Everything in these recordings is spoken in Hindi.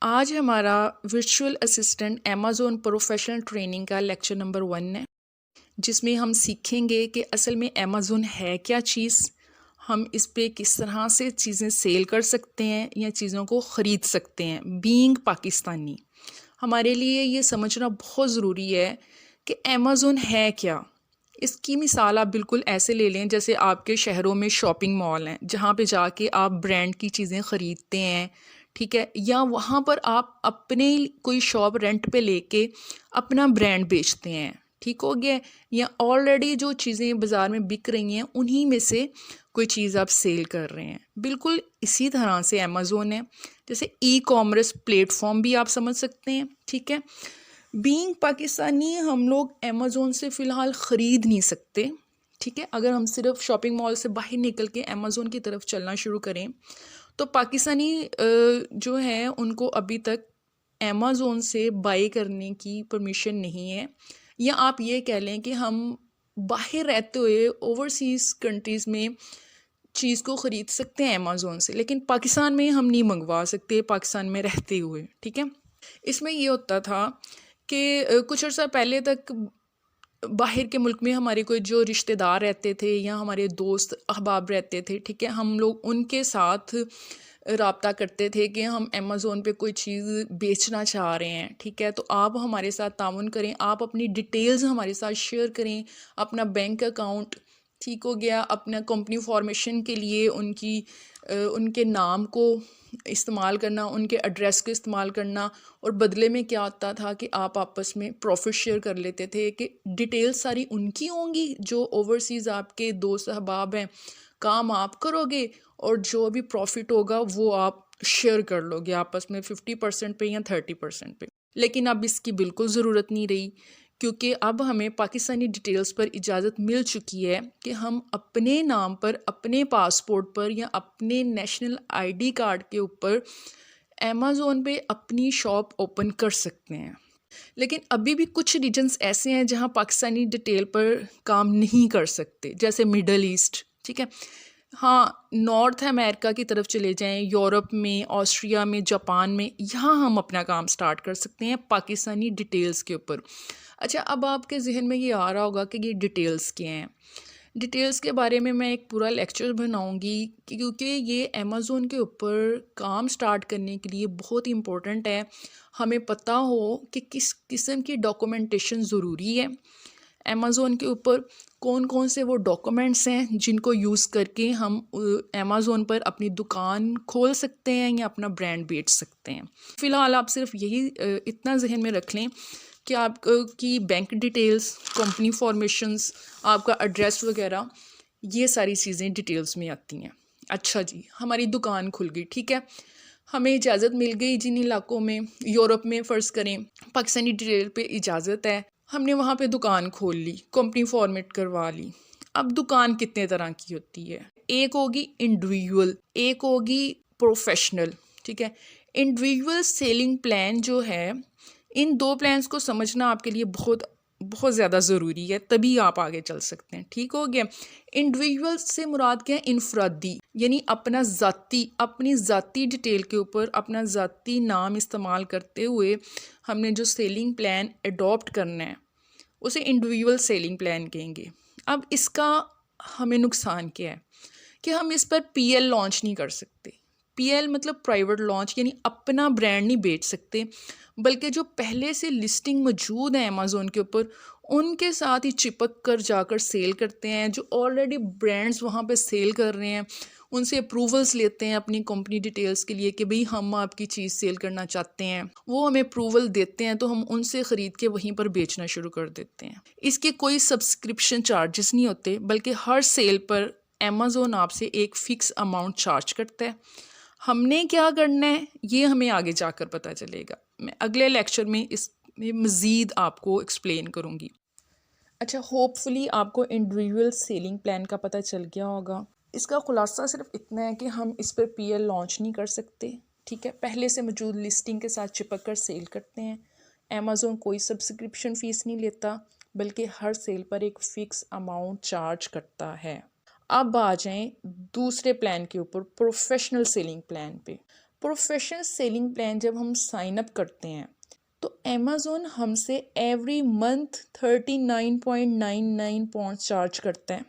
आज हमारा virtual assistant Amazon professional training का लेक्चर नंबर 1 है, जिसमें हम सीखेंगे कि असल में अमेज़न है क्या चीज़, हम इस पे किस तरह से चीज़ें सेल कर सकते हैं या चीज़ों को ख़रीद सकते हैं। बीइंग पाकिस्तानी, हमारे लिए ये समझना बहुत ज़रूरी है कि अमेज़न है क्या। इसकी मिसाल आप बिल्कुल ऐसे ले लें जैसे आपके शहरों में शॉपिंग मॉल हैं, जहाँ पे जाके आप ब्रांड की चीज़ें ख़रीदते हैं, ठीक है, या वहाँ पर आप अपने कोई शॉप रेंट पे लेके अपना ब्रांड बेचते हैं, ठीक हो गया। या ऑलरेडी जो चीज़ें बाज़ार में बिक रही हैं उन्हीं में से कोई चीज़ आप सेल कर रहे हैं। बिल्कुल इसी तरह से अमेज़न है, जैसे ई कॉमर्स प्लेटफॉर्म भी आप समझ सकते हैं, ठीक है। बीइंग पाकिस्तानी हम लोग अमेज़न से फ़िलहाल ख़रीद नहीं सकते, ठीक है। अगर हम सिर्फ शॉपिंग मॉल से बाहर निकल के अमेज़न की तरफ चलना शुरू करें तो पाकिस्तानी जो है उनको अभी तक अमेज़न से बाय करने की परमिशन नहीं है। या आप ये कह लें कि हम बाहर रहते हुए ओवरसीज़ कंट्रीज़ में चीज़ को ख़रीद सकते हैं अमेज़न से, लेकिन पाकिस्तान में हम नहीं मंगवा सकते पाकिस्तान में रहते हुए, ठीक है। इसमें ये होता था कि कुछ अर्सा पहले तक बाहर के मुल्क में हमारे कोई जो रिश्तेदार रहते थे या हमारे दोस्त अहबाब रहते थे, ठीक है, हम लोग उनके साथ रब्ता करते थे कि हम अमेज़न पे कोई चीज़ बेचना चाह रहे हैं, ठीक है, तो आप हमारे साथ ताउन करें, आप अपनी डिटेल्स हमारे साथ शेयर करें, अपना बैंक अकाउंट, ठीक हो गया, अपना कंपनी फॉर्मेशन के लिए उनके नाम को इस्तेमाल करना, उनके एड्रेस को इस्तेमाल करना, और बदले में क्या होता था कि आप आपस में प्रॉफिट शेयर कर लेते थे कि डिटेल्स सारी उनकी होंगी, जो ओवरसीज़ आपके दोस्त अहबाब हैं, काम आप करोगे और जो भी प्रॉफिट होगा वो आप शेयर कर लोगे आपस में 50% पे या 30% पे। लेकिन अब इसकी बिल्कुल ज़रूरत नहीं रही, क्योंकि अब हमें पाकिस्तानी डिटेल्स पर इजाज़त मिल चुकी है कि हम अपने नाम पर, अपने पासपोर्ट पर या अपने नेशनल आईडी कार्ड के ऊपर अमेज़न पे अपनी शॉप ओपन कर सकते हैं। लेकिन अभी भी कुछ रीजन्स ऐसे हैं जहां पाकिस्तानी डिटेल पर काम नहीं कर सकते, जैसे मिडल ईस्ट, ठीक है। हाँ, नॉर्थ अमेरिका की तरफ चले जाएं, यूरोप में, ऑस्ट्रिया में, जापान में, यहाँ हम अपना काम स्टार्ट कर सकते हैं पाकिस्तानी डिटेल्स के ऊपर। अच्छा, अब आपके जहन में ये आ रहा होगा कि ये डिटेल्स क्या हैं। डिटेल्स के बारे में मैं एक पूरा लेक्चर बनाऊंगी, क्योंकि ये अमेज़न के ऊपर काम स्टार्ट करने के लिए बहुत इम्पोर्टेंट है हमें पता हो कि किस किस्म की डॉक्यूमेंटेशन ज़रूरी है। अमेज़न के ऊपर कौन कौन से वो डॉक्यूमेंट्स हैं जिनको यूज़ करके हम अमेज़न पर अपनी दुकान खोल सकते हैं या अपना ब्रांड बेच सकते हैं। फ़िलहाल आप सिर्फ यही इतना जहन में रख लें कि आपकी बैंक डिटेल्स, कंपनी फॉर्मेशंस, आपका एड्रेस वगैरह, ये सारी चीज़ें डिटेल्स में आती हैं। अच्छा जी, हमारी दुकान खुल गई, ठीक है, हमें इजाज़त मिल गई जिन इलाकों में, यूरोप में फ़र्ज़ करें पाकिस्तानी डिटेल पे इजाज़त है, हमने वहाँ पे दुकान खोल ली, कंपनी फॉर्मेट करवा ली। अब दुकान कितने तरह की होती है, एक होगी इंडिविजुअल, एक होगी प्रोफेशनल, ठीक है। इंडिविजुअल सेलिंग प्लान जो है, इन दो प्लान्स को समझना आपके लिए बहुत बहुत ज़्यादा ज़रूरी है, तभी आप आगे चल सकते हैं, ठीक हो गया। इंडिविजुअल से मुराद क्या है, इनफरादी, यानी अपनी ज़ाती डिटेल के ऊपर अपना ज़ाती नाम इस्तेमाल करते हुए हमने जो सेलिंग प्लान अडॉप्ट करना है उसे इंडिविजुअल सेलिंग प्लान कहेंगे। अब इसका हमें नुकसान क्या है कि हम इस पर पीएल लॉन्च नहीं कर सकते। पीएल मतलब प्राइवेट लॉन्च, यानी अपना ब्रांड नहीं बेच सकते, बल्कि जो पहले से लिस्टिंग मौजूद है अमेज़न के ऊपर उनके साथ ही चिपक कर जाकर सेल करते हैं। जो ऑलरेडी ब्रांड्स वहाँ पे सेल कर रहे हैं उनसे अप्रूवल्स लेते हैं अपनी कंपनी डिटेल्स के लिए कि भाई हम आपकी चीज़ सेल करना चाहते हैं, वो हमें अप्रूवल देते हैं तो हम उनसे ख़रीद के वहीं पर बेचना शुरू कर देते हैं। इसके कोई सब्सक्रिप्शन चार्जेस नहीं होते, बल्कि हर सेल पर अमेज़न आपसे एक फ़िक्स अमाउंट चार्ज करता है। हमने क्या करना है ये हमें आगे जाकर पता चलेगा, मैं अगले लेक्चर में इसमें मज़ीद आपको एक्सप्लेन करूँगी। अच्छा, होपफुली आपको इंडिविजुअल सेलिंग प्लान का पता चल गया होगा। इसका खुलासा सिर्फ इतना है कि हम इस पर पीएल लॉन्च नहीं कर सकते, ठीक है, पहले से मौजूद लिस्टिंग के साथ चिपक कर सेल करते हैं। अमेज़न कोई सब्सक्रिप्शन फ़ीस नहीं लेता, बल्कि हर सेल पर एक फ़िक्स अमाउंट चार्ज करता है। अब आ जाएं दूसरे प्लान के ऊपर, प्रोफेशनल सेलिंग प्लान पे। प्रोफेशनल सेलिंग प्लान जब हम साइन अप करते हैं तो अमेज़ोन हमसे एवरी मंथ 39.99 पाउंड चार्ज करता है,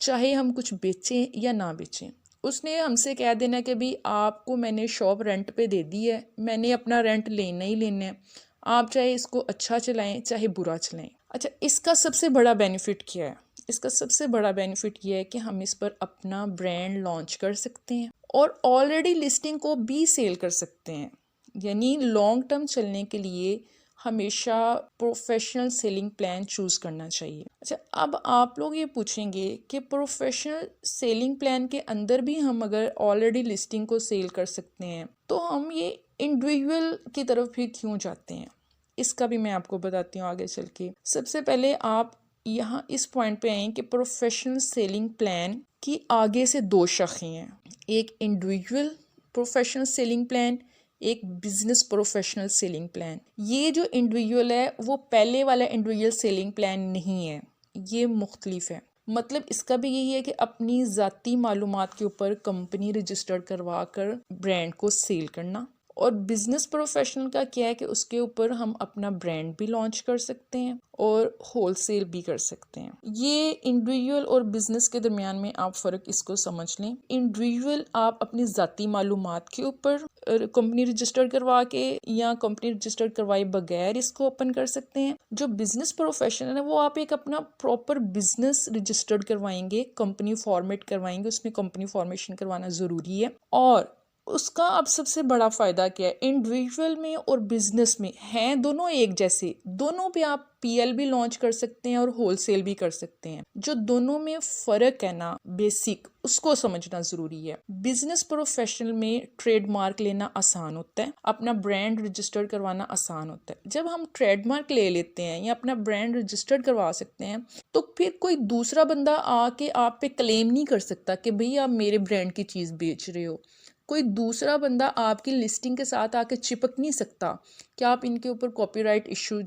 चाहे हम कुछ बेचें या ना बेचें। उसने हमसे कह देना कि भाई आपको मैंने शॉप रेंट पे दे दी है, मैंने अपना रेंट लेना ही लेना है, आप चाहे इसको अच्छा चलाएं चाहे बुरा चलाएं। अच्छा, इसका सबसे बड़ा बेनिफिट क्या है? इसका सबसे बड़ा बेनिफिट ये है कि हम इस पर अपना ब्रांड लॉन्च कर सकते हैं और ऑलरेडी लिस्टिंग को भी सेल कर सकते हैं। यानी लॉन्ग टर्म चलने के लिए हमेशा प्रोफेशनल सेलिंग प्लान चूज़ करना चाहिए। अच्छा, अब आप लोग ये पूछेंगे कि प्रोफेशनल सेलिंग प्लान के अंदर भी हम अगर ऑलरेडी लिस्टिंग को सेल कर सकते हैं तो हम ये इंडिविजुअल की तरफ भी क्यों जाते हैं? इसका भी मैं आपको बताती हूँ आगे चल के। सबसे पहले आप यहाँ इस पॉइंट पे आए कि प्रोफेशनल सेलिंग प्लान की आगे से दो शाखें हैं, एक इंडिविजुअल प्रोफेशनल सेलिंग प्लान, एक बिजनेस प्रोफेशनल सेलिंग प्लान। ये जो इंडिविजुअल है वो पहले वाला इंडिविजुअल सेलिंग प्लान नहीं है, ये मुख्तलिफ है। मतलब इसका भी यही है कि अपनी ज़ाती मालूमात के ऊपर कंपनी रजिस्टर्ड करवा कर ब्रांड को सेल करना। और बिजनेस प्रोफेशनल का क्या है कि उसके ऊपर हम अपना ब्रांड भी लॉन्च कर सकते हैं और होलसेल भी कर सकते हैं। ये इंडिविजुअल और बिजनेस के दरमियान में आप फ़र्क इसको समझ लें। इंडिविजुअल आप अपनी ज़ाती मालूमात के ऊपर कंपनी रजिस्टर्ड करवा के या कंपनी रजिस्टर्ड करवाए बगैर इसको ओपन कर सकते हैं। जो बिजनेस प्रोफेशनल है वो आप एक अपना प्रॉपर बिजनेस रजिस्टर्ड करवाएंगे, कंपनी फॉर्मेट करवाएंगे, उसमें कंपनी फॉर्मेशन करवाना ज़रूरी है। और उसका अब सबसे बड़ा फ़ायदा क्या है, इंडिविजुअल में और बिजनेस में हैं दोनों एक जैसे, दोनों पे आप पीएल भी लॉन्च कर सकते हैं और होलसेल भी कर सकते हैं। जो दोनों में फ़र्क है ना बेसिक, उसको समझना ज़रूरी है। बिजनेस प्रोफेशनल में ट्रेडमार्क लेना आसान होता है, अपना ब्रांड रजिस्टर्ड करवाना आसान होता है। जब हम ट्रेडमार्क ले लेते हैं या अपना ब्रांड रजिस्टर्ड करवा सकते हैं तो फिर कोई दूसरा बंदा आके आप पे क्लेम नहीं कर सकता कि भाई आप मेरे ब्रांड की चीज़ बेच रहे हो। कोई दूसरा बंदा आपकी लिस्टिंग के साथ आके चिपक नहीं सकता कि आप इनके ऊपर कॉपीराइट इशू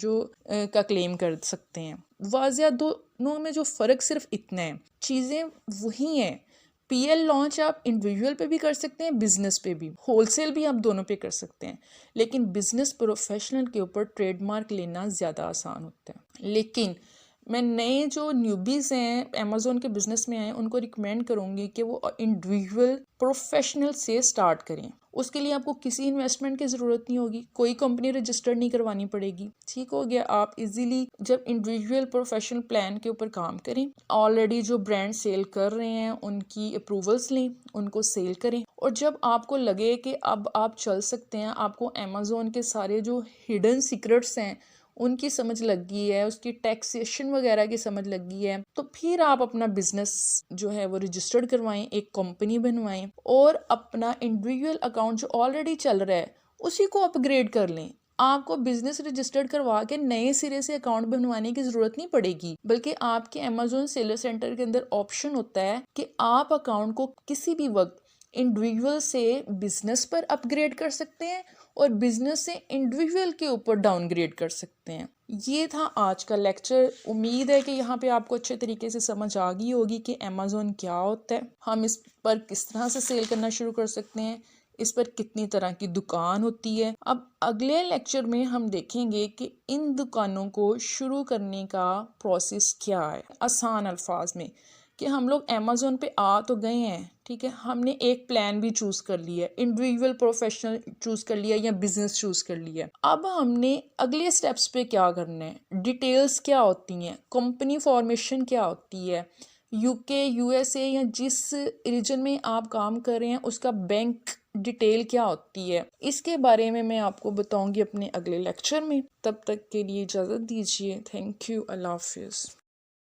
का क्लेम कर सकते हैं। वाज़िया दोनों में जो फ़र्क सिर्फ इतना है, चीज़ें वही हैं। पीएल लॉन्च आप इंडिविजुअल पे भी कर सकते हैं, बिजनेस पे भी, होलसेल भी आप दोनों पे कर सकते हैं, लेकिन बिजनेस प्रोफेशनल के ऊपर ट्रेडमार्क लेना ज़्यादा आसान होता है। लेकिन मैं नए जो न्यूबीज़ हैं अमेज़ोन के बिज़नेस में आए उनको रिकमेंड करूँगी कि वो इंडिविजुअल प्रोफेशनल से स्टार्ट करें। उसके लिए आपको किसी इन्वेस्टमेंट की ज़रूरत नहीं होगी, कोई कंपनी रजिस्टर्ड नहीं करवानी पड़ेगी। ठीक हो गया, आप इजीली जब इंडिविजुअल प्रोफेशनल प्लान के ऊपर काम करें, ऑलरेडी जो ब्रांड सेल कर रहे हैं उनकी अप्रूवल्स लें, उनको सेल करें, और जब आपको लगे कि अब आप चल सकते हैं, आपको अमेज़ोन के सारे जो हिडन सीक्रेट्स हैं उनकी समझ लग गई है, उसकी टैक्सेशन वगैरह की समझ लग गई है, तो फिर आप अपना बिजनेस जो है वो रजिस्टर्ड करवाएं, एक कंपनी बनवाएं और अपना इंडिविजुअल अकाउंट जो ऑलरेडी चल रहा है उसी को अपग्रेड कर लें। आपको बिजनेस रजिस्टर्ड करवा के नए सिरे से अकाउंट बनवाने की ज़रूरत नहीं पड़ेगी, बल्कि आपके अमेज़ोन सेलर सेंटर के अंदर ऑप्शन होता है कि आप अकाउंट को किसी भी वक्त इंडिविजुअल से बिजनेस पर अपग्रेड कर सकते हैं और बिजनेस से इंडिविजुअल के ऊपर डाउनग्रेड कर सकते हैं। ये था आज का लेक्चर। उम्मीद है कि यहाँ पे आपको अच्छे तरीके से समझ आ गई होगी कि अमेज़ोन क्या होता है, हम इस पर किस तरह से सेल करना शुरू कर सकते हैं, इस पर कितनी तरह की दुकान होती है। अब अगले लेक्चर में हम देखेंगे कि इन दुकानों को शुरू करने का प्रोसेस क्या है, आसान अल्फाज में, कि हम लोग अमेज़ोन पे आ तो गए हैं, ठीक है, हमने एक प्लान भी चूज़ कर लिया, इंडिविजुअल प्रोफेशनल चूज़ कर लिया या बिजनेस चूज़ कर लिया। अब हमने अगले स्टेप्स पे क्या करना है, डिटेल्स क्या होती हैं, कंपनी फॉर्मेशन क्या होती है, यूके यूएसए या जिस रीजन में आप काम कर रहे हैं उसका बैंक डिटेल क्या होती है, इसके बारे में मैं आपको बताऊंगी अपने अगले लेक्चर में। तब तक के लिए इजाज़त दीजिए। Thank you. अल्लाह हाफिज़।